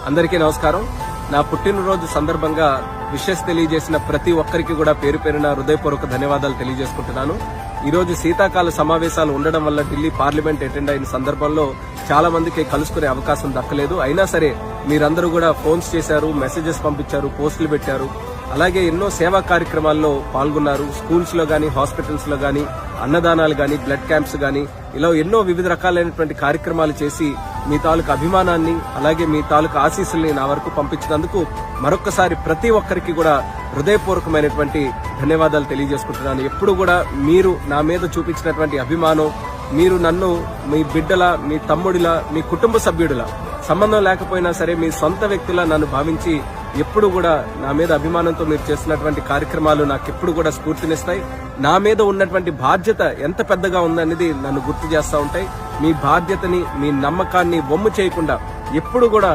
అందరికీ నమస్కారం. నా పుట్టినరోజు సందర్భంగా విషెస్ తెలియజేసిన ప్రతి ఒక్కరికి కూడా పేరు పేరున హృదయపూర్వక ధన్యవాదాలు తెలియజేసుకుంటున్నాను. ఈ రోజు శీతాకాల సమావేశాలు ఉండడం వల్ల ఢిల్లీ పార్లమెంట్ అటెండ్ అయిన సందర్భంలో చాలా మందికి కలుసుకునే అవకాశం దక్కలేదు. అయినా సరే మీరందరూ కూడా ఫోన్స్ చేశారు, మెసేజెస్ పంపించారు, పోస్టులు పెట్టారు. అలాగే ఎన్నో సేవా కార్యక్రమాల్లో పాల్గొన్నారు. స్కూల్స్ లో గానీ, హాస్పిటల్స్ లో గానీ, అన్నదానాలు గానీ, బ్లడ్ క్యాంప్స్ గానీ, ఇలా ఎన్నో వివిధ రకాలైనటువంటి కార్యక్రమాలు చేసి మీ తాలూకు అభిమానాన్ని అలాగే మీ తాలూకు ఆశీస్సుల్ని నా వరకు పంపించినందుకు మరొక్కసారి ప్రతి ఒక్కరికి కూడా హృదయపూర్వకమైనటువంటి ధన్యవాదాలు తెలియజేసుకుంటున్నాను. ఎప్పుడు కూడా మీరు నా మీద చూపించినటువంటి అభిమానం, మీరు నన్ను మీ బిడ్డల, మీ తమ్ముడిలా, మీ కుటుంబ సభ్యుడిలా, సంబంధం లేకపోయినా సరే మీ సొంత వ్యక్తులా నన్ను భావించి ఎప్పుడు కూడా నా మీద అభిమానంతో మీరు చేస్తున్నటువంటి కార్యక్రమాలు నాకు ఎప్పుడు కూడా స్ఫూర్తినిస్తాయి. నా మీద ఉన్నటువంటి బాధ్యత ఎంత పెద్దగా ఉందనేది నన్ను గుర్తు చేస్తూ ఉంటాయి. మీ బాధ్యతని, మీ నమ్మకాన్ని వమ్ము చేయకుండా ఎప్పుడు కూడా